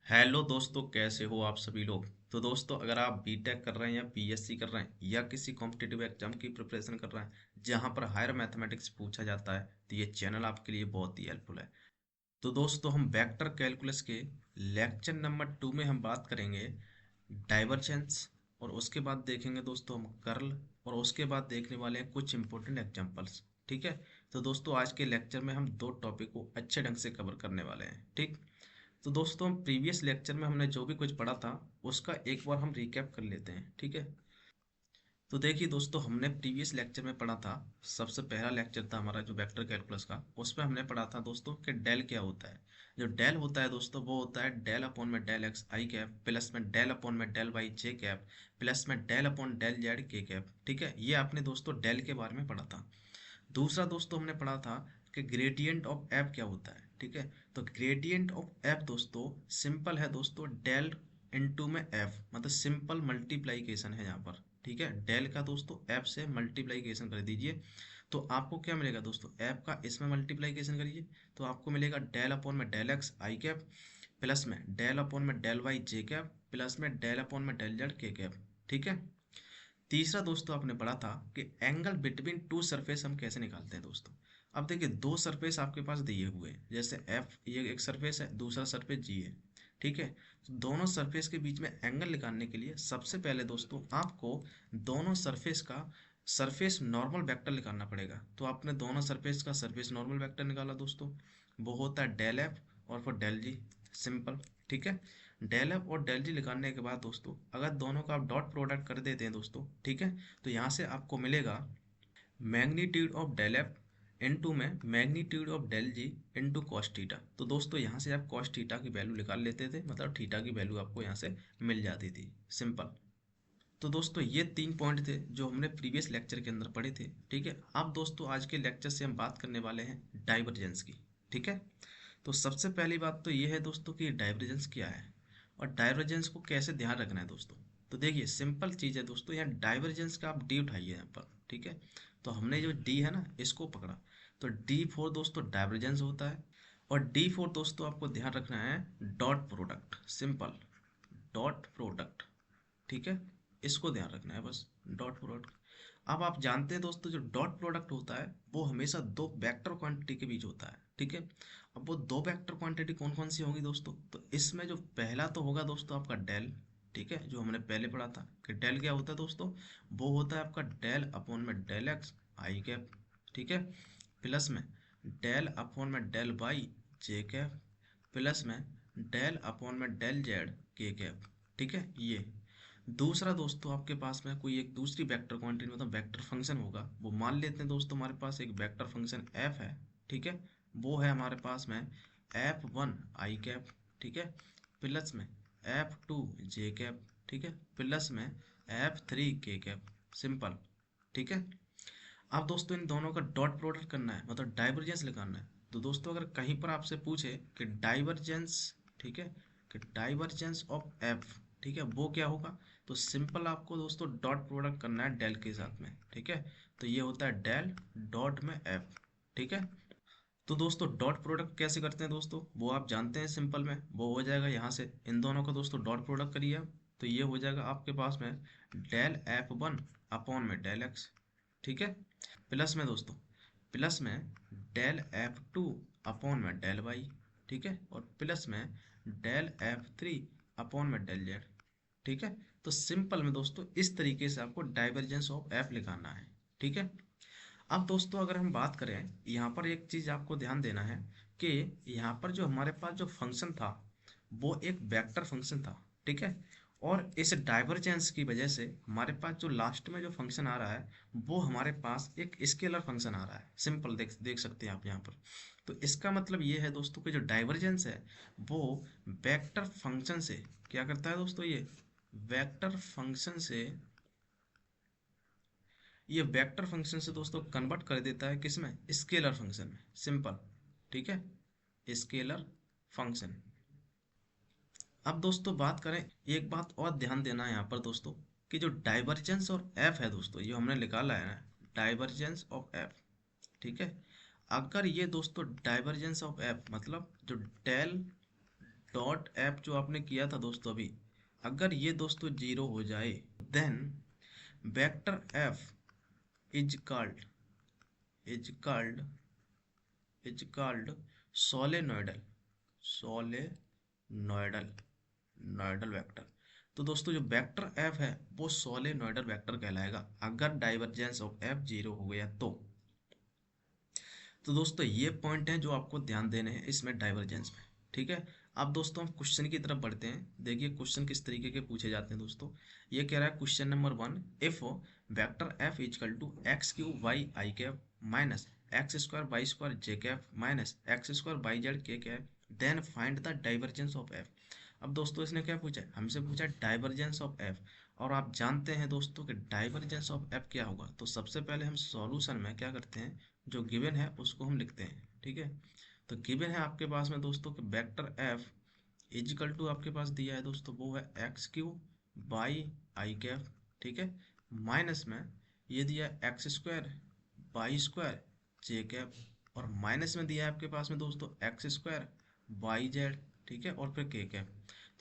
Hello दोस्तों, कैसे हो आप सभी लोग। तो दोस्तों, अगर आप बीटेक कर रहे हैं या पीएससी कर रहे हैं या किसी कॉम्पिटिटिव एग्जाम की प्रिपरेशन कर रहे हैं जहां पर हायर मैथमेटिक्स पूछा जाता है, तो ये चैनल आपके लिए बहुत ही हेल्पफुल है। तो दोस्तों, हम वेक्टर कैलकुलस के लेक्चर नंबर 2 में हम बात करेंगे डाइवर्जेंस। और उसके बाद देखेंगे दोस्तों हम कर्ल। और उसके बाद देखने वाले हैं कुछ इंपॉर्टेंट एग्जांपल्स। ठीक है। तो दोस्तों, आज के लेक्चर में हम दो टॉपिक को अच्छे ढंग से कवर करने वाले हैं। ठीक। तो दोस्तों, हम प्रीवियस लेक्चर में हमने जो भी कुछ पढ़ा था उसका एक बार हम रिकैप कर लेते हैं। ठीक है। तो देखिए दोस्तों, हमने प्रीवियस लेक्चर में पढ़ा था। सबसे पहला लेक्चर था हमारा जो वेक्टर कैलकुलस का, उसमें हमने पढ़ा था दोस्तों कि डेल क्या होता है। जो डेल होता है दोस्तों, वो होता है डेल अपॉन में डेल एक्स आई कैप प्लस में डेल अपॉन में डेल वाई जे कैप प्लस में del upon del Z K cap. ठीक है, ये आपने दोस्तों डेल के बारे में पढ़ा था। दूसरा दोस्तों हमने पढ़ा था कि ग्रेडियंट ऑफ एफ क्या होता है। ठीक है। तो ग्रेडियंट ऑफ एफ दोस्तों सिंपल है दोस्तों, डेल इनटू में एफ, मतलब सिंपल मल्टीप्लाइकेशन है यहाँ पर। ठीक है, डेल का दोस्तों एफ से मल्टीप्लाइकेशन कर दीजिए तो आपको क्या मिलेगा दोस्तों, एफ का इसमें मल्टीप्लाइकेशन करिए तो आपको मिलेगा डेल अपॉन में डेल एक्स आई कैप प्लस में डेल अपॉन में डेल वाई जे कैप प्लस में डेल अपॉन में डेल जेड के कैप। ठीक है। तीसरा दोस्तों आपने पढ़ा था कि एंगल बिटवीन टू सरफेस हम कैसे निकालते हैं दोस्तों। अब देखिए, दो सरफेस आपके पास दिए हुए हैं, जैसे एफ ये एक सरफेस है, दूसरा सरफेस जी है। ठीक है। तो दोनों सरफेस के बीच में एंगल निकालने के लिए सबसे पहले दोस्तों आपको दोनों सरफेस का सरफेस नॉर्मल वेक्टर निकालना पड़ेगा। तो आपने दोनों सरफेस का सरफेस नॉर्मल वेक्टर निकाला दोस्तों, वो होता है डेल एफ और फिर डेल जी। सिंपल। ठीक है। डेल एफ और डेल जी निकालने के बाद दोस्तों अगर दोनों का आप डॉट प्रोडक्ट कर देते हैं दोस्तों, ठीक है, तो यहाँ से आपको मिलेगा magnitude of del F into में magnitude of del G into cos theta. तो दोस्तों यहाँ से आप कॉस थीटा की वैल्यू निकाल लेते थे, मतलब थीटा की वैल्यू आपको यहाँ से मिल जाती थी। सिंपल। तो दोस्तों, ये तीन पॉइंट थे जो हमने प्रीवियस लेक्चर के अंदर पढ़े थे। ठीक है। अब दोस्तों, आज के लेक्चर से हम बात करने वाले हैं डाइवर्जेंस की। ठीक है। तो सबसे पहली बात तो ये है दोस्तों कि डाइवर्जेंस क्या है और डाइवर्जेंस को कैसे ध्यान रखना है दोस्तों। तो देखिए, सिंपल चीज़ है दोस्तों, यहाँ डाइवर्जेंस का आप डी उठाइए यहाँ पर। ठीक है। तो हमने जो डी है ना इसको पकड़ा, तो डी फोर दोस्तों डाइवर्जेंस होता है। और डी फोर दोस्तों आपको ध्यान रखना है dot product. Simple. Dot product. ठीक है। इसको ध्यान रखना है बस, डॉट प्रोडक्ट। अब आप जानते हैं दोस्तों, जो डॉट प्रोडक्ट होता है वो हमेशा दो वेक्टर क्वांटिटी के बीच होता है। ठीक है। अब वो दो वेक्टर क्वांटिटी कौन कौन सी होंगी दोस्तों, तो इसमें जो पहला तो होगा दोस्तों आपका डेल। ठीक है, जो हमने पहले पढ़ा था कि डेल क्या होता है दोस्तों, वो होता है आपका डेल अपॉन में डेल एक्स आई कैप। ठीक है। प्लस में डेल अपॉन में डेल वाई जे कैप प्लस में डेल अपॉन में डेल जेड के कैप। ठीक है। ये दूसरा दोस्तों आपके पास में कोई एक दूसरी वेक्टर क्वांटिटी मतलब वेक्टर फंक्शन होगा, वो मान लेते हैं दोस्तों हमारे पास एक वेक्टर फंक्शन एफ है। ठीक है। वो है हमारे पास में एफ वन आई कैप। ठीक है। प्लस में एफ टू जे कैप। ठीक है। प्लस में एफ थ्री के कैप। सिंपल। ठीक है। अब दोस्तों इन दोनों का डॉट प्रोडक्ट करना है, मतलब डाइवर्जेंस निकालना है। तो दोस्तों अगर कहीं पर आपसे पूछे कि डाइवर्जेंस, ठीक है, कि डाइवर्जेंस ऑफ एफ, ठीक है, वो क्या होगा, तो सिंपल आपको दोस्तों डॉट प्रोडक्ट करना है डेल के साथ में। ठीक है। तो ये होता है डेल डॉट में एफ। ठीक है। तो दोस्तों डॉट प्रोडक्ट कैसे करते हैं दोस्तों, वो आप जानते हैं, सिंपल में वो हो जाएगा यहाँ से इन दोनों का दोस्तों डॉट प्रोडक्ट करिए आप, तो ये हो जाएगा आपके पास में डेल एफ वन अपॉन में डेल एक्स। ठीक है। प्लस में दोस्तों प्लस में डेल एफ टू अपॉन में डेल वाई। ठीक है। और प्लस में डेल एफ थ्री अपॉन में डेल जेड। ठीक है। तो सिंपल में दोस्तों इस तरीके से आपको डाइवर्जेंस ऑफ एफ निकालना है। ठीक है। अब दोस्तों अगर हम बात करें, यहाँ पर एक चीज आपको ध्यान देना है कि यहाँ पर जो हमारे पास जो फंक्शन था वो एक वेक्टर फंक्शन था। ठीक है। और इस डाइवर्जेंस की वजह से हमारे पास जो लास्ट में जो फंक्शन आ रहा है वो हमारे पास एक स्केलर फंक्शन आ रहा है। सिंपल देख देख सकते हैं आप यहाँ पर। तो इसका मतलब ये है दोस्तों कि जो डाइवर्जेंस है वो वेक्टर फंक्शन से क्या करता है दोस्तों, ये वेक्टर फंक्शन से दोस्तों कन्वर्ट कर देता है किसमें, स्केलर फंक्शन में। सिंपल। ठीक है। Scalar function. अब दोस्तों बात करें, एक बात और ध्यान देना है यहाँ पर दोस्तों कि जो डाइवर्जेंस और एफ है दोस्तों, ये हमने निकाला है ना, डाइवर्जेंस ऑफ एफ। ठीक है। अगर ये दोस्तों डाइवर्जेंस ऑफ एफ मतलब जो डेल डॉट एफ जो आपने किया था दोस्तों अभी, अगर ये दोस्तों जीरो हो जाए then vector F is called is called is called solenoidal solenoidal noidal vector. तो दोस्तों जो वेक्टर एफ है वो सोलेनोइडल वेक्टर कहलाएगा अगर डाइवर्जेंस ऑफ एफ जीरो हो गया तो दोस्तों ये पॉइंट है जो आपको ध्यान देने हैं इसमें डाइवर्जेंस में। ठीक है, अब दोस्तों हम क्वेश्चन की तरफ बढ़ते हैं। देखिए क्वेश्चन किस तरीके के पूछे जाते हैं दोस्तों। ये कह रहा है question number 1, if vector F is equal to X Q Y I cap minus X square Y square J cap minus X square Y Z K cap then find the divergence of F. अब दोस्तों इसने क्या पूछा है, हमसे पूछा divergence of F. और आप जानते हैं दोस्तों कि डाइवर्जेंस ऑफ एफ क्या होगा। तो सबसे पहले हम सॉल्यूशन में क्या करते हैं, जो गिवन है उसको हम लिखते हैं। ठीक है, तो गिवन है आपके पास में दोस्तों कि वेक्टर एफ इजिकल टू आपके पास दिया है दोस्तों वो है x Q by I cap. ठीक है, माइनस में ये दिया है X square by square J cap, और माइनस में दिया है आपके पास में दोस्तों एक्स स्क्वायर बाई जेड। ठीक है, और फिर के कैप।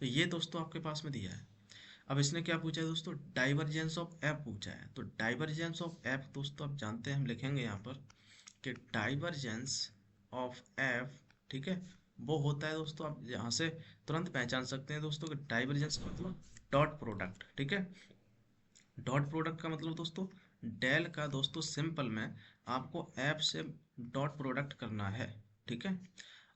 तो ये दोस्तों आपके पास में दिया है। अब इसने क्या पूछा है दोस्तों, डाइवर्जेंस ऑफ एफ पूछा है। तो डाइवर्जेंस ऑफ एफ दोस्तों आप जानते हैं, हम लिखेंगे यहाँ पर कि डाइवर्जेंस ऑफ एफ, ठीक है, वो होता है दोस्तों, आप यहाँ से तुरंत पहचान सकते हैं दोस्तों कि डाइवर्जेंस का मतलब डॉट प्रोडक्ट। ठीक है, डॉट प्रोडक्ट का मतलब दोस्तों डेल का दोस्तों सिंपल में आपको एफ से डॉट प्रोडक्ट करना है। ठीक है,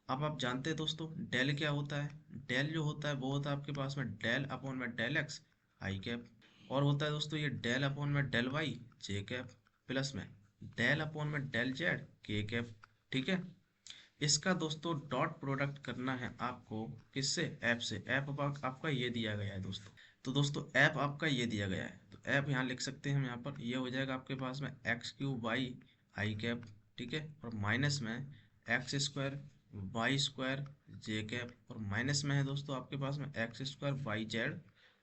अब आप जानते हैं दोस्तों डेल क्या होता है। डेल जो होता है वो होता है आपके पास में डेल अपॉन में डेल एक्स आई कैप, और होता है दोस्तों ये डेल अपॉन में डेल वाई जे कैप, प्लस में डेल अपॉन में डेल जेड के कैप। ठीक है, इसका दोस्तों डॉट प्रोडक्ट करना है आपको किससे, ऐप से। ऐप आपका ये दिया गया है दोस्तों। तो दोस्तों ऐप आपका ये दिया गया है, तो ऐप यहाँ लिख सकते हैं हम। यहाँ पर ये हो जाएगा आपके पास में x Q Y I cap. ठीक है, और माइनस में x square Y square J cap, और माइनस में है दोस्तों आपके पास में x square Y Z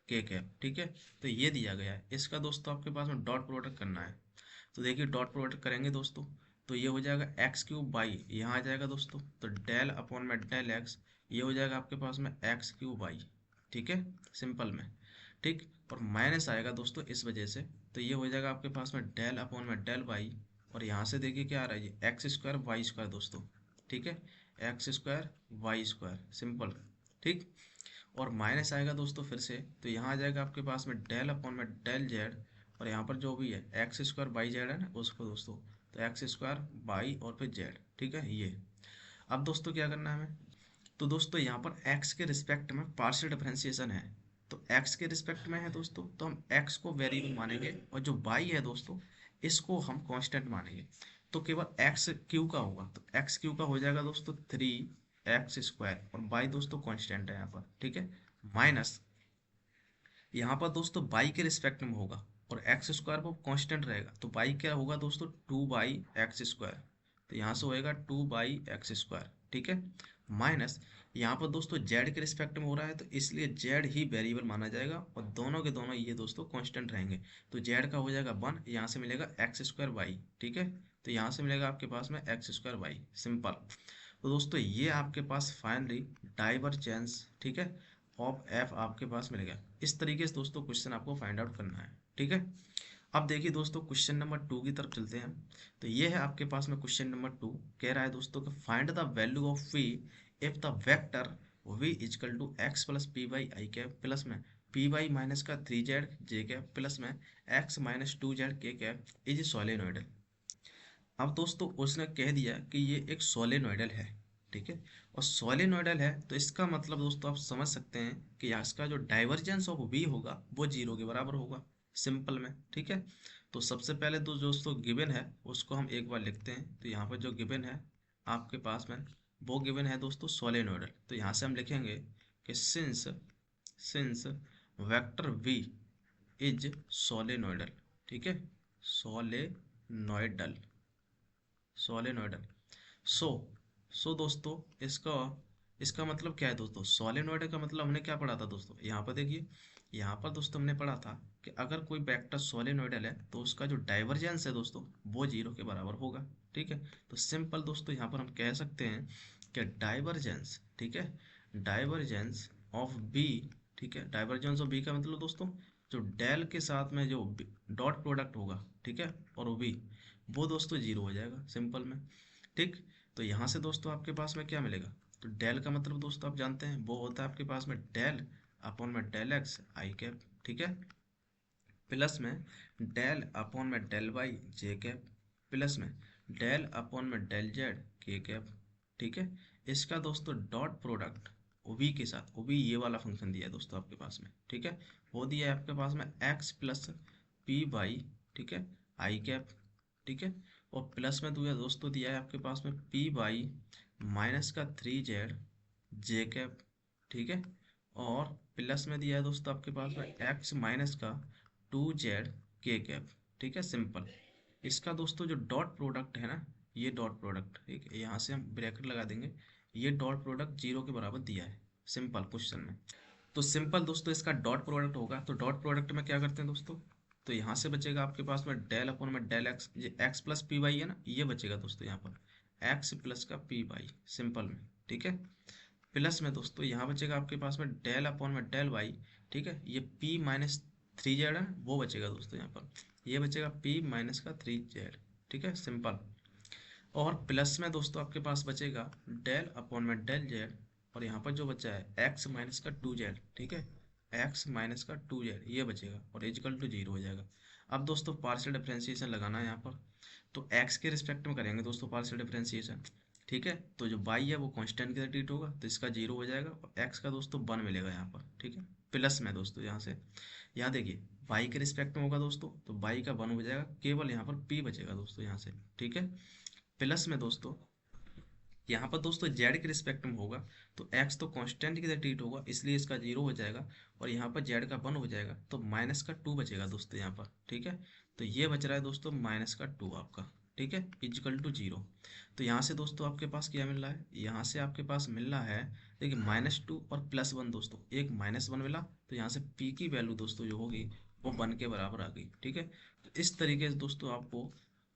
K cap. ठीक है, तो ये दिया गया है, इसका दोस्तों आपके पास में डॉट प्रोडक्ट करना है। तो देखिए डॉट प्रोडक्ट करेंगे दोस्तों, तो ये हो जाएगा एक्स क्यूब बाई, यहाँ आ जाएगा दोस्तों, तो डेल अपॉन में डेल एक्स, ये हो जाएगा आपके पास में एक्स क्यूब बाई। ठीक है, सिंपल में। ठीक, और माइनस आएगा दोस्तों इस वजह से, तो ये हो जाएगा आपके पास में डेल अपॉन में डेल वाई, और यहाँ से देखिए क्या आ रहा है, ये एक्स स्क्वायर वाई स्क्वायर दोस्तों। ठीक है, X square Y square simple. ठीक, और माइनस आएगा दोस्तों फिर से, तो यहाँ आ जाएगा आपके पास में डेल अपॉन में डेल जेड, और यहाँ पर जो भी है एक्स स्क्वायर बाई जेड है ना उसको दोस्तों, तो एक्स स्क्वायर बाई और फिर जेड। ठीक है, ये अब दोस्तों क्या करना है हमें, तो दोस्तों यहाँ पर x के रिस्पेक्ट में पार्शियल डिफरेंशिएशन है। तो x के रिस्पेक्ट में है दोस्तों, तो हम x को वेरिएबल मानेंगे, और जो y है दोस्तों इसको हम कांस्टेंट मानेंगे। तो केवल x क्यू का होगा, तो x क्यू का हो जाएगा दोस्तों 3x स्क्वायर, और y दोस्तों कांस्टेंट है यहाँ पर। ठीक है, माइनस यहाँ पर दोस्तों y के रिस्पेक्ट में होगा, और एक्स स्क्वायर वो कांस्टेंट रहेगा, तो y क्या होगा दोस्तों 2/x स्क्वायर, तो यहाँ से होएगा 2/x स्क्वायर। ठीक है, माइनस यहाँ पर दोस्तों z के रिस्पेक्ट में हो रहा है, तो इसलिए z ही वेरिएबल माना जाएगा, और दोनों के दोनों ये दोस्तों कांस्टेंट रहेंगे। तो z का हो जाएगा 1, यहाँ से मिलेगा एक्स स्क्वायर वाई। ठीक है, तो यहाँ से मिलेगा आपके पास में एक्स स्क्वायर वाई सिंपल। तो दोस्तों ये आपके पास फाइनली डाइवर्जेंस, ठीक है, ऑफ एफ आपके पास मिल गया। इस तरीके से दोस्तों क्वेश्चन आपको फाइंड आउट करना है। ठीक है, अब देखिए दोस्तों क्वेश्चन नंबर 2 की तरफ चलते हैं। तो ये है आपके पास में क्वेश्चन नंबर 2, कह रहा है दोस्तों कि find the value of v if the vector v is equal to X plus P Y I cap plus में पी वाई माइनस का 3z जे कैप प्लस में X minus 2z K cap is solenoidal. अब दोस्तों उसने कह दिया कि ये एक सोलेनोइडल है। ठीक है, और सोलेनोइडल है तो इसका मतलब दोस्तों आप समझ सकते हैं कि इसका जो डाइवर्जेंस ऑफ v होगा वो जीरो के बराबर होगा सिंपल में। ठीक है, तो सबसे पहले तो दोस्तों गिवन है उसको हम एक बार लिखते हैं। तो यहाँ पर जो गिवन है आपके पास में वो गिवन है दोस्तों सोलेनोइडल। तो यहाँ से हम लिखेंगे कि since since vector v is solenoidal. ठीक है, सोलेनोइडल सोलेनोइडल। सो सो दोस्तों इसका इसका मतलब क्या है दोस्तों, सोलेनोइड का मतलब हमने क्या पढ़ा था दोस्तों, यहाँ पर देखिए, यहाँ पर दोस्तों हमने पढ़ा था कि अगर कोई वेक्टर सोलेनोइडल है तो उसका जो डाइवर्जेंस है दोस्तों वो जीरो के बराबर होगा। ठीक है, तो सिंपल दोस्तों यहाँ पर हम कह सकते हैं कि डाइवर्जेंस, ठीक है, डाइवर्जेंस ऑफ बी, ठीक है, डाइवर्जेंस ऑफ बी का मतलब दोस्तों जो डेल के साथ में जो डॉट प्रोडक्ट होगा, ठीक है, और बी, वो दोस्तों जीरो हो जाएगा सिंपल में, ठीक। तो यहाँ से दोस्तों आपके पास में क्या मिलेगा, तो डेल का मतलब दोस्तों आप जानते हैं वो होता है आपके पास में डेल अपॉन में डेल एक्स आई कैप, ठीक है, प्लस में डेल अपॉन में डेल वाई जे कैप, प्लस में डेल अपॉन में डेल जेड के कैप, ठीक है। इसका दोस्तों डॉट प्रोडक्ट ओबी के साथ, ओबी ये वाला फंक्शन दिया है दोस्तों आपके पास में, ठीक है, वो दिया है आपके पास में एक्स प्लस पी बाई, ठीक है, आई कैप, ठीक है, और प्लस में दिया दोस्तों दिया है आपके पास में पी बाई माइनस का 3z जे कैप, ठीक है, और प्लस में दिया है दोस्तों आपके पास में एक्स माइनस का 2z के कैप, ठीक है, सिंपल। इसका दोस्तों जो डॉट प्रोडक्ट है ना, ये डॉट प्रोडक्ट, ठीक है, यहाँ से हम ब्रैकेट लगा देंगे, ये डॉट प्रोडक्ट जीरो के बराबर दिया है सिंपल क्वेश्चन में। तो सिंपल दोस्तों इसका डॉट प्रोडक्ट होगा, तो डॉट प्रोडक्ट में क्या करते हैं दोस्तों, तो यहाँ से बचेगा आपके पास में डेल अपॉन में डेल एक्स, ये एक्स प्लस पी वाई है ना, ये बचेगा दोस्तों यहाँ पर एक्स प्लस का पी वाई सिंपल में, ठीक है, प्लस में दोस्तों यहाँ बचेगा आपके पास में डेल अपॉन में डेल वाई, ठीक है, ये p माइनस 3z है वो बचेगा दोस्तों यहाँ पर, ये बचेगा p माइनस का 3z, ठीक है, सिंपल। और प्लस में दोस्तों आपके पास बचेगा डेल अपॉन में डेल जेड, और यहाँ पर जो बचा है x माइनस का 2z, ठीक है, x माइनस का 2z ये बचेगा और इजिकल टू जीरो हो जाएगा। अब दोस्तों पार्शियल डिफरेंशिएशन लगाना है यहाँ पर, तो x के रिस्पेक्ट में करेंगे दोस्तों पार्शियल डिफरेंशिएशन, ठीक है, तो जो y है वो कांस्टेंट के साथ ट्रीट होगा तो इसका जीरो हो जाएगा और x का दोस्तों 1 मिलेगा यहाँ पर, ठीक है, प्लस में दोस्तों यहाँ से, यहाँ देखिए y के रिस्पेक्ट में होगा दोस्तों तो y का 1 हो जाएगा, केवल यहाँ पर p बचेगा दोस्तों यहाँ से, ठीक है, प्लस में दोस्तों यहाँ पर दोस्तों z के रिस्पेक्ट में होगा तो x तो कांस्टेंट की तरह ट्रीट होगा इसलिए इसका जीरो हो जाएगा, और यहाँ पर z का 1 हो जाएगा तो माइनस का 2 बचेगा दोस्तों यहाँ पर, ठीक है, तो ये बच रहा है दोस्तों माइनस का 2 आपका, ठीक है, इजिकल टू जीरो। तो यहाँ से दोस्तों आपके पास क्या मिल रहा है, यहाँ से आपके पास मिल रहा है, देखिए -2 और +1 दोस्तों, एक -1 मिला तो यहाँ से p की वैल्यू दोस्तों जो होगी वो 1 के बराबर आ गई, ठीक है। तो इस तरीके से दोस्तों आपको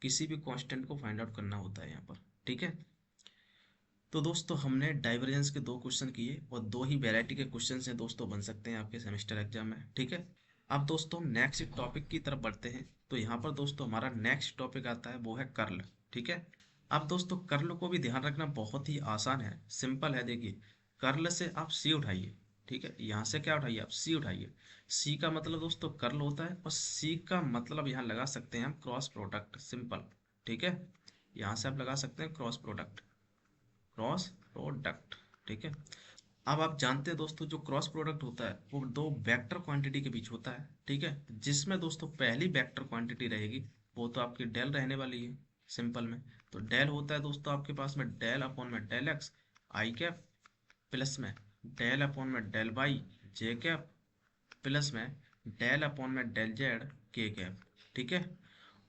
किसी भी कांस्टेंट को फाइंड आउट करना होता है यहाँ पर, ठीक है। तो दोस्तों हमने डाइवर्जेंस के 2 क्वेश्चन किए और 2 ही वैरायटी के क्वेश्चन हैं दोस्तों बन सकते हैं आपके सेमेस्टर एग्जाम में, ठीक है। अब दोस्तों हम नेक्स्ट टॉपिक की तरफ बढ़ते हैं, तो यहाँ पर दोस्तों हमारा नेक्स्ट टॉपिक आता है वो है कर्ल, ठीक है। अब दोस्तों कर्ल को भी ध्यान रखना बहुत ही आसान है, सिंपल है, देखिए कर्ल से आप सी उठाइए, ठीक है, यहाँ से क्या उठाइए आप सी उठाइए, सी का मतलब दोस्तों कर्ल होता है और सी का मतलब यहाँ लगा सकते हैं हम क्रॉस प्रोडक्ट सिंपल, ठीक है, यहाँ से आप लगा सकते हैं क्रॉस प्रोडक्ट, क्रॉस प्रोडक्ट, ठीक है। अब आप जानते हैं दोस्तों जो क्रॉस प्रोडक्ट होता है वो दो वेक्टर क्वांटिटी के बीच होता है, ठीक है, जिसमें दोस्तों पहली वेक्टर क्वांटिटी रहेगी वो तो आपकी डेल रहने वाली है सिंपल में, तो डेल होता है दोस्तों आपके पास में डेल अपॉन में डेल एक्स आई कैप, प्लस में डेल अपॉन में डेल वाई जे कैप, प्लस में डेल अपॉन में डेल जेड के कैप, ठीक है।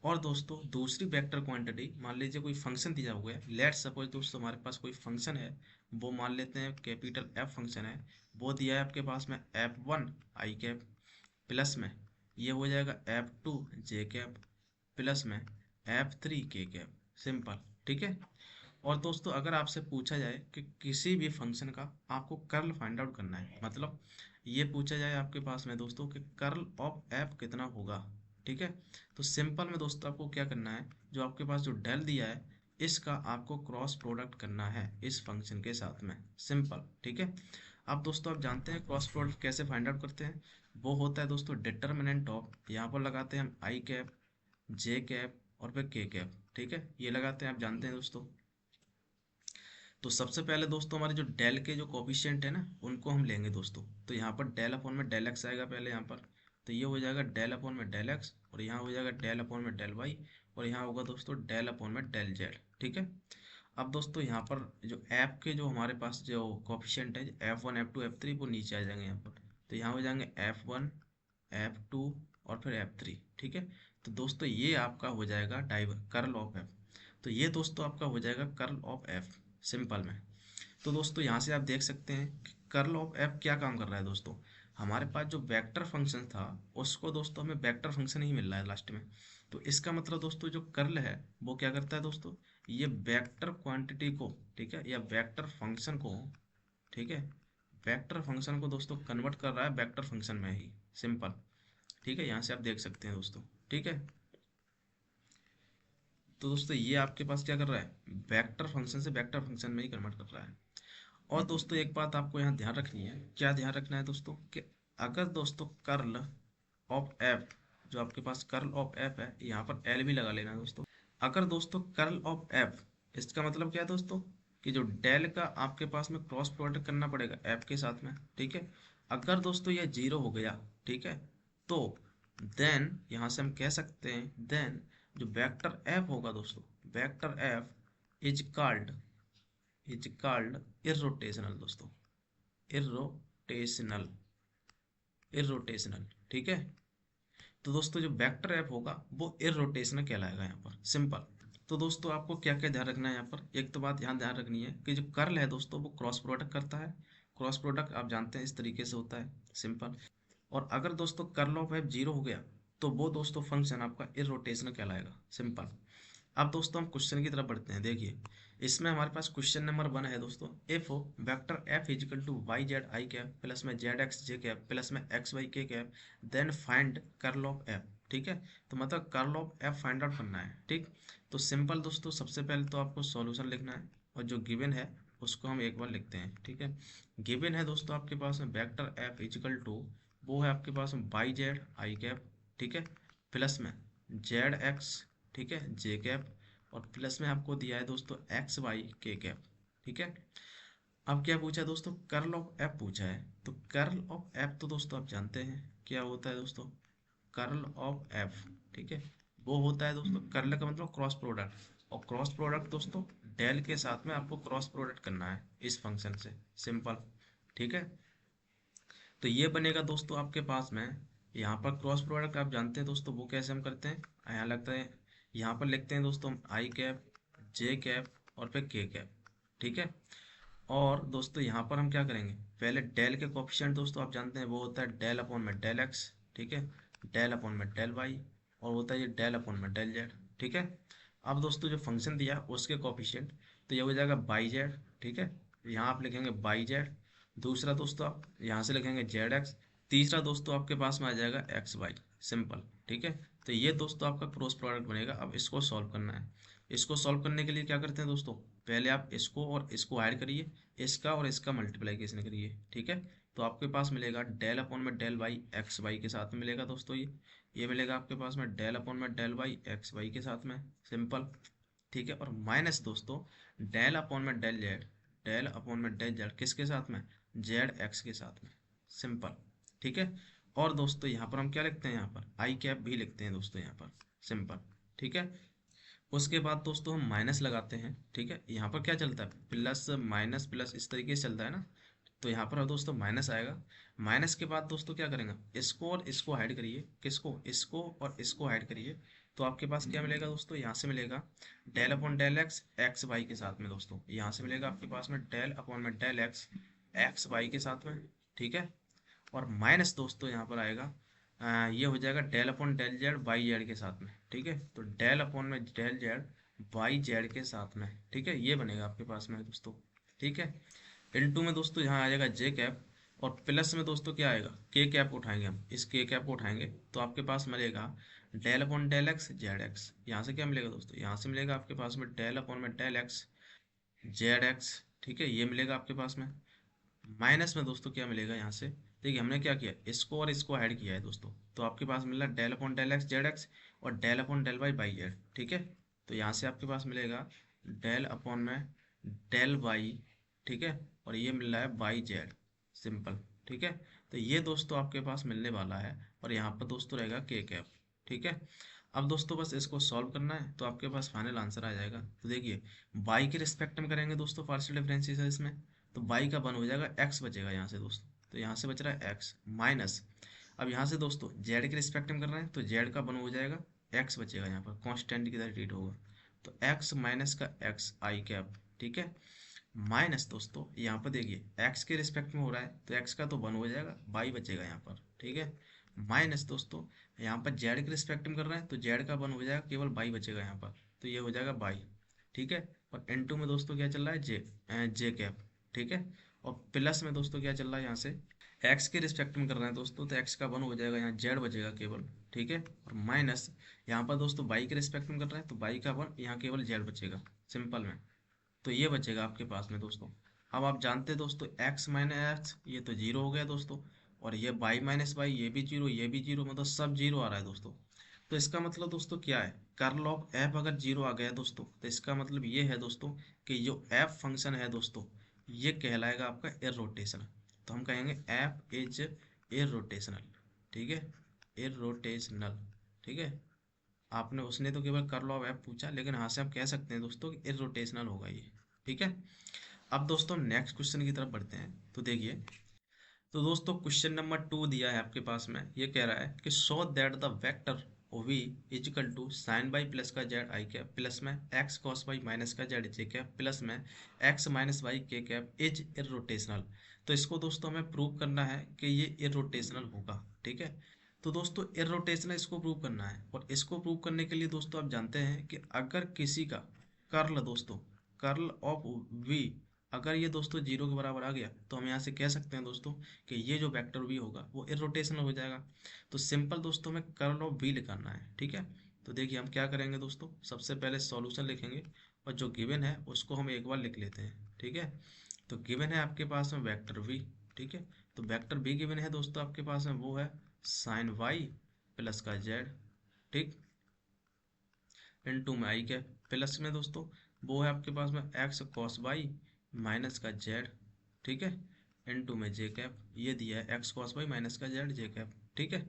और दोस्तों दूसरी वेक्टर क्वांटिटी मान लीजिए कोई फंक्शन दिया हुआ है, लेट सपोज दोस्तों हमारे पास कोई फंक्शन है, वो मान लेते हैं कैपिटल एफ फंक्शन है, वो दिया है आपके पास में f1 आई कैप, प्लस में ये हो जाएगा f2 जे कैप, प्लस में f3 के कैप, सिंपल, ठीक है। और दोस्तों अगर आपसे पूछा जाए कि किसी भी फंक्शन का आपको कर्ल फाइंड आउट करना है, मतलब ये पूछा जाए आपके पास में दोस्तों कि कर्ल ऑफ एफ कितना होगा, ठीक है, तो सिंपल में दोस्तों आपको क्या करना है, जो आपके पास जो डेल दिया है इसका आपको क्रॉस प्रोडक्ट करना है इस फंक्शन के साथ में, सिंपल, ठीक है। अब दोस्तों आप जानते हैं क्रॉस प्रोडक्ट कैसे फाइंड आउट करते हैं, वो होता है दोस्तों डिटर्मिनेंट ऑफ, यहाँ पर लगाते हैं हम आई कैप जे कैप और फिर के कैप, ठीक है, ये लगाते हैं आप जानते हैं दोस्तों। तो सबसे पहले दोस्तों हमारे जो डेल के जो कोफिशिएंट है ना उनको हम लेंगे दोस्तों, तो यहाँ पर डेल अपॉन में डेल एक्स आएगा पहले यहाँ पर, तो ये हो जाएगा डेल अपॉन में डेल एक्स, और यहाँ हो जाएगा डेल अपॉन में डेल वाई, और यहाँ होगा दोस्तों डेल अपॉन में डेल जेड, ठीक है। अब दोस्तों यहाँ पर जो ऐप के जो हमारे पास जो कोफिशिएंट है F1 F2 F3 वो नीचे आ जाएंगे यहाँ पर, तो यहाँ हो जाएंगे F1 F2 और फिर F3, ठीक है। तो दोस्तों ये आपका हो जाएगा डाइवर कर्ल ऑफ एफ, तो ये दोस्तों आपका हो जाएगा कर्ल ऑफ एफ सिंपल में। तो दोस्तों यहाँ से आप देख सकते हैं कि कर्ल ऑफ एफ क्या काम कर रहा है दोस्तों, हमारे पास जो वेक्टर फंक्शन था उसको दोस्तों हमें वेक्टर फंक्शन ही मिल रहा है लास्ट में, तो इसका मतलब दोस्तों जो कर्ल है वो क्या करता है दोस्तों, ये वेक्टर क्वांटिटी को, ठीक है, या वेक्टर फंक्शन को, ठीक है, वेक्टर फंक्शन को दोस्तों कन्वर्ट कर रहा है वेक्टर फंक्शन में ही, सिंपल। ठीक है, यहाँ से आप देख सकते हैं दोस्तों। ठीक है, तो दोस्तों ये आपके पास क्या कर रहा है, वेक्टर फंक्शन से वेक्टर फंक्शन में ही कन्वर्ट कर रहा है। और दोस्तों एक बात आपको यहाँ ध्यान रखनी है, क्या ध्यान रखना है दोस्तों, कि अगर दोस्तों कर्ल ऑफ एफ, जो आपके पास कर्ल ऑफ एफ है, यहाँ पर एल भी लगा लेना है दोस्तों। अगर दोस्तों कर्ल ऑफ एफ, इसका मतलब क्या है दोस्तों, कि जो डेल का आपके पास में क्रॉस प्रोडक्ट करना पड़ेगा एफ के साथ में। ठीक है, अगर दोस्तों ये जीरो हो गया, ठीक है, तो देन यहाँ से हम कह सकते हैं, देन जो वेक्टर एफ होगा दोस्तों, vector F is called irrotational दोस्तों, इर्रोटेशनल, इर्रोटेशनल। ठीक है, तो दोस्तों जो वेक्टर एफ होगा वो इर्रोटेशनल कहलाएगा यहाँ पर, सिंपल। तो दोस्तों आपको क्या क्या ध्यान रखना है यहाँ पर, एक तो बात ध्यान रखनी है कि जो कर्ल है दोस्तों वो क्रॉस प्रोडक्ट करता है। क्रॉस प्रोडक्ट आप जानते हैं इस तरीके से होता है, सिंपल। और अगर दोस्तों कर्ल ऑफ एफ जीरो हो गया तो वो दोस्तों फंक्शन आपका इर्रोटेशनल कहलाएगा, सिंपल। अब दोस्तों हम क्वेश्चन की तरफ बढ़ते हैं। देखिए इसमें हमारे पास क्वेश्चन नंबर 1 है दोस्तों, if vector F is equal to Y Z I cap plus में Z X J cap plus में X Y K cap, then find curl of F. ठीक है, तो मतलब curl of F find out करना है। ठीक, तो सिंपल दोस्तों, सबसे पहले तो आपको सॉल्यूशन लिखना है और जो गिवन है उसको हम एक बार लिखते हैं। ठीक है, गिवन है दोस्तों आपके पास में वेक्टर एफ इजिकल टू, वो है आपके पास में वाई जेड आई कैप, ठीक है, प्लस में जेड एक्स, ठीक है, जे कैप, और प्लस में आपको दिया है दोस्तों एक्स वाई के कैप। ठीक है, अब क्या पूछा है दोस्तों, कर्ल ऑफ एफ पूछा है। तो कर्ल ऑफ एफ तो दोस्तों आप जानते हैं क्या होता है दोस्तों, कर्ल ऑफ एफ, ठीक है, वो होता है दोस्तों, कर्ल का मतलब क्रॉस प्रोडक्ट, और क्रॉस प्रोडक्ट दोस्तों डेल के साथ में आपको क्रॉस प्रोडक्ट करना है इस फंक्शन से, सिंपल। ठीक है, तो ये बनेगा दोस्तों आपके पास में, यहाँ पर क्रॉस प्रोडक्ट आप जानते हैं दोस्तों वो कैसे हम करते हैं, यहाँ लगता है, यहाँ पर लिखते हैं दोस्तों हम आई कैप जे कैप और फिर के कैप। ठीक है, और दोस्तों यहाँ पर हम क्या करेंगे, पहले डेल के कोफिशिएंट दोस्तों आप जानते हैं वो होता है डेल अपॉन में डेल एक्स, ठीक है, डेल अपॉन में डेल वाई, और होता है ये डेल अपॉन में डेल जेड। ठीक है, अब दोस्तों जो फंक्शन दिया उसके कोफिशिएंट, तो ये हो जाएगा बाई जेड। ठीक है, यहाँ आप लिखेंगे बाई जेड, दूसरा दोस्तों आप यहाँ से लिखेंगे जेड एक्स, तीसरा दोस्तों आपके पास में आ जाएगा एक्स वाई, सिंपल। ठीक है, तो ये दोस्तों आपका क्रॉस प्रोडक्ट बनेगा। अब इसको सॉल्व करना है। इसको सॉल्व करने के लिए क्या करते हैं दोस्तों, पहले आप इसको और इसको ऐड करिए, इसका और इसका मल्टीप्लाइकेशन करिए। ठीक है, तो आपके पास मिलेगा डेल अपॉन में डेल वाई एक्स वाई के साथ में मिलेगा दोस्तों, ये मिलेगा आपके पास में डेल अपॉन में डेल वाई एक्स वाई के साथ में, सिंपल। ठीक है, और माइनस दोस्तों डेल अपॉन में डेल जेड, डेल अपॉन में डेल जेड किसके साथ में, जेड एक्स के साथ में, सिंपल। ठीक है, और दोस्तों यहाँ पर हम क्या लिखते हैं, यहाँ पर आई कैप भी लिखते हैं दोस्तों यहाँ पर, सिंपल। ठीक है, उसके बाद दोस्तों हम माइनस लगाते हैं। ठीक है, यहाँ पर क्या चलता है, प्लस माइनस प्लस इस तरीके से चलता है ना, तो यहाँ पर दोस्तों माइनस आएगा। माइनस के बाद दोस्तों क्या करेंगे, इसको और इसको ऐड करिए, किसको, इसको और इसको ऐड करिए, तो आपके पास क्या मिलेगा दोस्तों, यहाँ से मिलेगा del upon del X X Y के साथ में दोस्तों, यहाँ से मिलेगा आपके पास में डेल अपॉन में डेल एक्स एक्स वाई के साथ में। ठीक है, और माइनस दोस्तों यहाँ पर आएगा, ये हो जाएगा del upon del Z Y Z के साथ में। ठीक है, तो डेल अपॉन में डेल जेड वाई जेड के साथ में। ठीक है, ये बनेगा आपके पास में दोस्तों। ठीक है, इनटू में दोस्तों यहाँ आ जाएगा जे कैप, और प्लस में दोस्तों क्या आएगा, के कैप को उठाएंगे हम, इस के कैप को उठाएंगे तो आपके पास मिलेगा del upon del X Z X. यहाँ से क्या मिलेगा दोस्तों, यहाँ से मिलेगा आपके पास में डेल अपॉन में डेल एक्स जेड एक्स। ठीक है, ये मिलेगा आपके पास में, माइनस में दोस्तों क्या मिलेगा यहाँ से, देखिए हमने क्या किया, इसको और इसको ऐड किया है दोस्तों, तो आपके पास मिल रहा है del upon del X Z X और del upon del Y by Z. ठीक है, तो यहाँ से आपके पास मिलेगा डेल अपॉन में डेल वाई, ठीक है, और ये मिल रहा है बाई जेड, सिंपल। ठीक है, तो ये दोस्तों आपके पास मिलने वाला है, और यहाँ पर दोस्तों रहेगा के कैप। ठीक है, अब दोस्तों बस इसको सॉल्व करना है तो आपके पास फाइनल आंसर आ जाएगा। तो देखिए बाई के रिस्पेक्ट में करेंगे दोस्तों पार्शियल डिफरेंशिएशन इसमें, तो बाई का वन हो जाएगा एक्स बचेगा यहाँ से दोस्तों, तो यहाँ से बच रहा है एक्स माइनस, अब यहाँ से दोस्तों जेड के रिस्पेक्ट में कर रहे हैं तो जेड का वन हो जाएगा एक्स बचेगा, यहाँ पर कांस्टेंट की तरह ट्रीट होगा, तो एक्स माइनस का एक्स आई कैप। ठीक है, माइनस दोस्तों यहाँ पर देखिए एक्स के रिस्पेक्ट में हो रहा है तो एक्स का तो वन हो जाएगा, बाई बचेगा यहाँ पर। ठीक है, माइनस दोस्तों यहाँ पर जेड के रिस्पेक्ट में कर रहे हैं तो जेड का वन हो जाएगा, केवल बाई बचेगा यहाँ पर, तो ये हो जाएगा बाई। ठीक है, और N2 में दोस्तों क्या चल रहा है, जे जे कैप। ठीक है, और प्लस में दोस्तों क्या चल रहा है यहाँ से, एक्स के रिस्पेक्ट में कर रहे हैं दोस्तों, तो एक्स का 1 हो जाएगा, यहाँ जेड बचेगा केवल, ठीक है। और माइनस यहाँ पर दोस्तों वाई के रिस्पेक्ट में कर रहे हैं, तो वाई का 1, यहाँ केवल जेड बचेगा सिंपल में। तो ये बचेगा आपके पास में दोस्तों। अब आप जानते हैं दोस्तों एक्स माइनस एक्स ये तो जीरो हो गया दोस्तों, और ये वाई माइनस वाई ये भी जीरो, ये भी जीरो, मतलब सब जीरो आ रहा है दोस्तों। तो इसका मतलब दोस्तों क्या है, कर्ल ऑफ एफ अगर जीरो आ गया दोस्तों, तो इसका मतलब ये है दोस्तों कि जो एफ फंक्शन है दोस्तों, ये कहलाएगा आपका इररोटेशनल। तो हम कहेंगे एफ इज इररोटेशनल, ठीक है, इररोटेशनल, ठीक है। आपने उसने तो केवल कर्ल ऑफ एफ पूछा, लेकिन यहाँ से आप कह सकते हैं दोस्तों कि इररोटेशनल होगा ये, ठीक है। अब दोस्तों नेक्स्ट क्वेश्चन की तरफ बढ़ते हैं, तो देखिए, तो दोस्तों क्वेश्चन नंबर 2 दिया है आपके पास में, ये कह रहा है कि show that the vector v is equal to sine Y plus का जेड आई कैप प्लस में एक्स कॉस बाई माइनस का जेड जे कैप प्लस में X minus Y K cap is irrotational. तो इसको दोस्तों हमें प्रूव करना है कि ये इररोटेशनल होगा, ठीक है। तो दोस्तों इररोटेशनल इसको प्रूव करना है, और इसको प्रूव करने के लिए दोस्तों आप जानते हैं कि अगर किसी का कर्ल दोस्तों, कर्ल ऑफ v अगर ये दोस्तों जीरो के बराबर आ गया, तो हम यहाँ से कह सकते हैं दोस्तों कि ये जो वेक्टर v होगा वो इररोटेशनल हो जाएगा। तो सिंपल दोस्तों हमें कर्ल ऑफ v निकालना है, ठीक है। तो देखिए हम क्या करेंगे दोस्तों, सबसे पहले सॉल्यूशन लिखेंगे, और जो गिवन है उसको हम एक बार लिख लेते हैं, ठीक है। तो गिवन है आपके पास में वेक्टर v, ठीक है। तो वेक्टर v गिवन है दोस्तों आपके पास में, वो है साइन वाई प्लस का जेड, ठीक, इनटू में आई कैप प्लस में दोस्तों वो है आपके पास में एक्स कॉस वाई माइनस का जेड, ठीक है, इनटू में जे कैप, ये दिया है एक्स कॉस वाई माइनस का जेड जे कैप, ठीक है,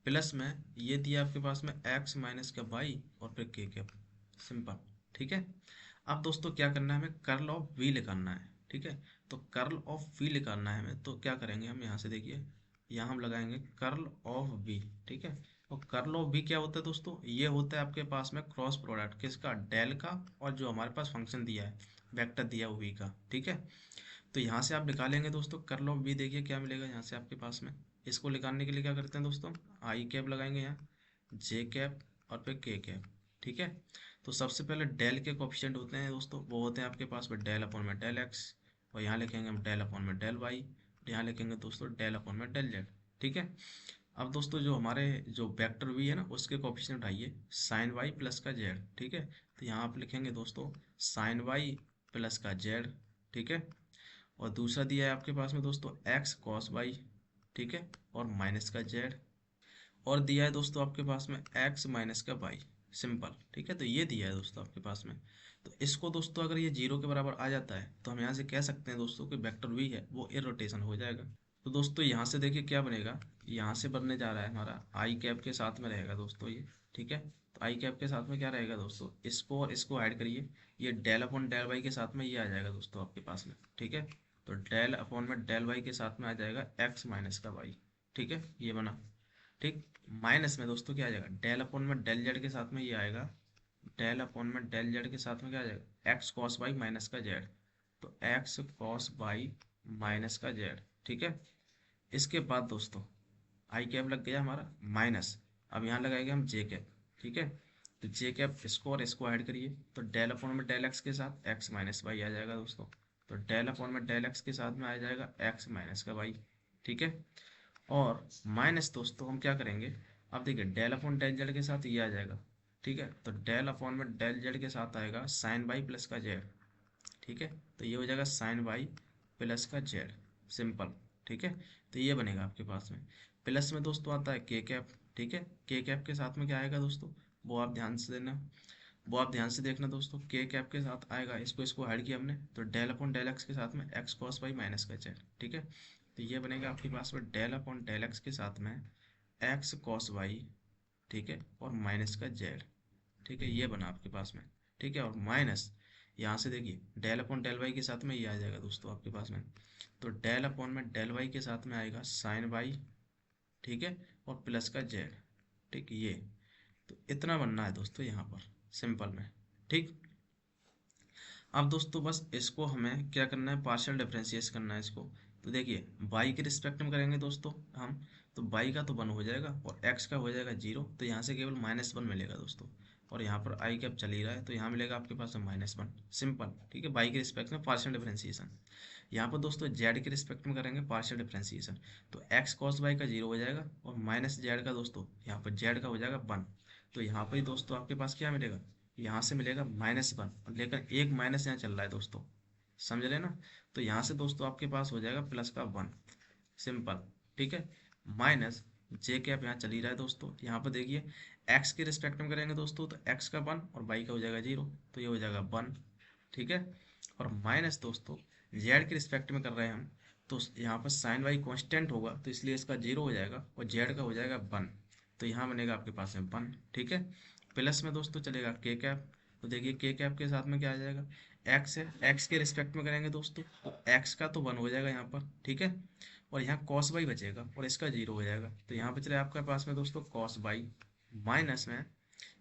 प्लस में ये दिया आपके पास में एक्स माइनस का वाई और फिर के कैप, सिंपल, ठीक है। अब दोस्तों क्या करना है, हमें कर्ल ऑफ वी निकालना है, ठीक है। तो कर्ल ऑफ वी निकालना है हमें, तो क्या करेंगे हम यहाँ से, देखिए यहाँ हम लगाएंगे कर्ल ऑफ वी, ठीक है। और कर्ल ऑफ वी क्या होता है दोस्तों, ये होता है आपके पास में क्रॉस प्रोडक्ट किसका, डेल का, और जो हमारे पास फंक्शन दिया है, वेक्टर दिया है वी का, ठीक है। तो यहाँ से आप निकालेंगे दोस्तों कर्ल ऑफ वी, देखिए क्या मिलेगा यहाँ से आपके पास में। इसको निकालने के लिए क्या करते हैं दोस्तों, आई कैप लगाएंगे यहाँ, जे कैप और फिर के कैप, ठीक है। तो सबसे पहले डेल के कोफिशिएंट होते हैं दोस्तों, वो होते हैं आपके पास में डेल अपॉन में डेल एक्स, और यहाँ लिखेंगे हम डेल अपॉन में डेल वाई, यहाँ लिखेंगे दोस्तों डेल अपॉन में डेल जेड, ठीक है। अब दोस्तों जो हमारे जो वेक्टर वी है ना, उसके कोफिशिएंट आइए साइन वाई प्लस का जेड, ठीक है। तो यहाँ आप लिखेंगे दोस्तों साइन वाई प्लस का जेड, ठीक है। और दूसरा दिया है आपके पास में दोस्तों एक्स कॉस वाई, ठीक है, और माइनस का जेड, और दिया है दोस्तों आपके पास में एक्स माइनस का वाई, सिंपल, ठीक है। तो ये दिया है दोस्तों आपके पास में। तो इसको दोस्तों अगर ये जीरो के बराबर आ जाता है, तो हम यहाँ से कह सकते हैं दोस्तों कि वेक्टर वी है वो इररोटेशन हो जाएगा। तो दोस्तों यहाँ से देखिए क्या बनेगा, यहाँ से बनने जा रहा है हमारा आई कैप के साथ में रहेगा दोस्तों ये, ठीक है। तो आई कैप के साथ में क्या रहेगा दोस्तों, इसको और इसको ऐड करिए, ये डेल अपॉन डेल वाई के साथ में ये आ जाएगा दोस्तों आपके पास में, ठीक है। तो डेल अपॉन में डेल वाई के साथ में आ जाएगा एक्स माइनस का वाई, ठीक है, ये बना, ठीक। माइनस में दोस्तों क्या आ जाएगा, डेल अपॉन में डेल जेड के साथ में ये आएगा, डेल अपॉन में डेल जेड के साथ में क्या आ जाएगा, एक्स कॉस वाई माइनस का जेड, तो एक्स कॉस वाई माइनस का जेड, ठीक है। इसके बाद दोस्तों आई कैप लग गया हमारा माइनस, अब यहाँ लगाएंगे हम जे कैप, ठीक है। तो जे कैप इसको और इसको ऐड करिए, तो डेल अपॉन में डेल एक्स के साथ एक्स माइनस वाई आ जाएगा दोस्तों, तो डेल अपॉन में डेल एक्स के साथ में आ जाएगा एक्स माइनस का वाई, ठीक है। और माइनस दोस्तों हम क्या करेंगे, अब देखिए डेल अपॉन डेल जेड के साथ ये आ जाएगा, ठीक है। तो डेल अपॉन में डेल जेड के साथ आएगा साइन वाई प्लस का जेड, ठीक है। तो ये हो जाएगा साइन वाई प्लस का जेड, सिंपल, ठीक है। तो ये बनेगा आपके पास में। प्लस में दोस्तों आता है के कैप, ठीक है। के कैप के साथ में क्या आएगा दोस्तों, वो आप ध्यान से देना, वो आप ध्यान से देखना दोस्तों, के कैप के साथ आएगा, इसको इसको ऐड किया हमने, तो डेल अपॉन डेल एक्स के साथ में एक्स कॉस वाई माइनस का जेड, ठीक है। तो ये बनेगा आपके पास में डेल अपॉन डेल एक्स के साथ में एक्स कॉस वाई, ठीक है, और माइनस का जेड, ठीक है, ये बना आपके पास में, ठीक है। और माइनस यहाँ से देखिए डेल अपॉन डेल वाई के साथ में ये आ जाएगा दोस्तों आपके पास में, तो डेल अपॉन में डेल वाई के साथ में आएगा साइन वाई, ठीक है, और प्लस का जेड, ठीक, ये तो इतना बनना है दोस्तों यहाँ पर सिंपल में, ठीक। अब दोस्तों बस इसको हमें क्या करना है, पार्शियल डिफरेंशिएट करना है इसको। तो देखिए y के रिस्पेक्ट में करेंगे दोस्तों हम, तो y का तो 1 हो जाएगा और x का हो जाएगा 0, तो यहाँ से केवल -1 मिलेगा दोस्तों, और यहाँ पर i कैप चल ही रहा है, तो यहाँ मिलेगा आपके पास -1, सिंपल, ठीक है। y के रिस्पेक्ट में पार्शियल डिफरेंशिएशन। यहाँ पर दोस्तों जेड के रिस्पेक्ट में करेंगे पार्शियल डिफरेंशिएशन, तो एक्स कॉस वाई का 0 हो जाएगा और माइनस जेड का दोस्तों यहाँ पर जेड का हो जाएगा 1। तो यहाँ पर ही दोस्तों आपके पास क्या मिलेगा, यहाँ से मिलेगा -1, और लेकर एक माइनस यहाँ चल रहा है दोस्तों, समझ रहे ना। तो यहाँ से दोस्तों आपके पास हो जाएगा प्लस का 1, सिंपल, ठीक है। माइनस जे कैप यहाँ चल ही रहा है दोस्तों, यहाँ पर देखिए एक्स के रिस्पेक्ट में करेंगे दोस्तों तो एक्स का 1 और वाई का हो जाएगा 0, तो ये हो जाएगा 1, ठीक है। और माइनस दोस्तों जेड के रिस्पेक्ट में कर रहे हैं हम, तो यहाँ पर साइन वाई कांस्टेंट होगा तो इसलिए इसका 0 हो जाएगा और जेड का हो जाएगा 1, तो यहाँ बनेगा आपके पास में 1, ठीक है। प्लस में दोस्तों चलेगा के कैप, तो देखिए के कैप के साथ में क्या आ जाएगा, एक्स है, एक्स के रिस्पेक्ट में करेंगे दोस्तों तो एक्स का तो 1 हो जाएगा यहाँ पर, ठीक है। और यहाँ कॉस बाई बचेगा और इसका 0 हो जाएगा, तो यहाँ पे चले आपके पास में दोस्तों कॉस बाई, माइनस में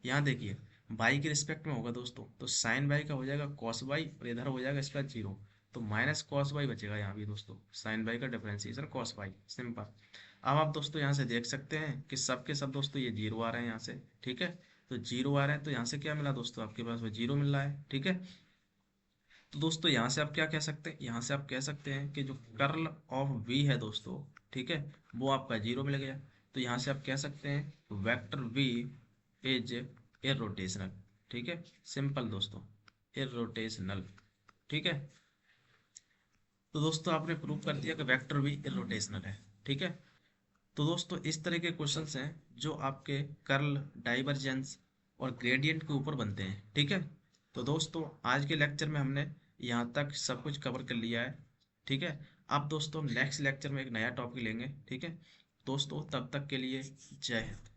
यहाँ देखिए बाई के रिस्पेक्ट में होगा दोस्तों तो साइन बाई का हो जाएगा कॉस बाई और इधर हो जाएगा इसका 0, तो माइनस कॉस बाई बचेगा यहाँ भी दोस्तों, साइन बाई का डिफरेंशिएशन कॉस बाई, सिंपल। अब आप दोस्तों यहाँ से देख सकते हैं कि सब के सब दोस्तों ये 0 आ रहे हैं यहाँ से, ठीक है। तो 0 आ रहे हैं तो यहाँ से क्या मिला दोस्तों, आपके पास वो 0 मिल रहा है, ठीक है। तो दोस्तों यहाँ से आप क्या कह सकते हैं, यहाँ से आप कह सकते हैं कि जो कर्ल ऑफ वी है दोस्तों, ठीक है, वो आपका 0 मिल गया। तो यहाँ से आप कह सकते हैं वेक्टर वी इज इररोटेशनल, ठीक है, सिंपल दोस्तों, इररोटेशनल, ठीक है। तो दोस्तों आपने प्रूव कर दिया कि वेक्टर वी इररोटेशनल है, ठीक है। तो दोस्तों इस तरह के क्वेश्चंस हैं जो आपके कर्ल, डाइवर्जेंस और ग्रेडियंट के ऊपर बनते हैं, ठीक है। तो दोस्तों आज के लेक्चर में हमने यहाँ तक सब कुछ कवर कर लिया है, ठीक है। अब दोस्तों हम नेक्स्ट लेक्चर में एक नया टॉपिक लेंगे, ठीक है दोस्तों, तब तक के लिए जय हिंद।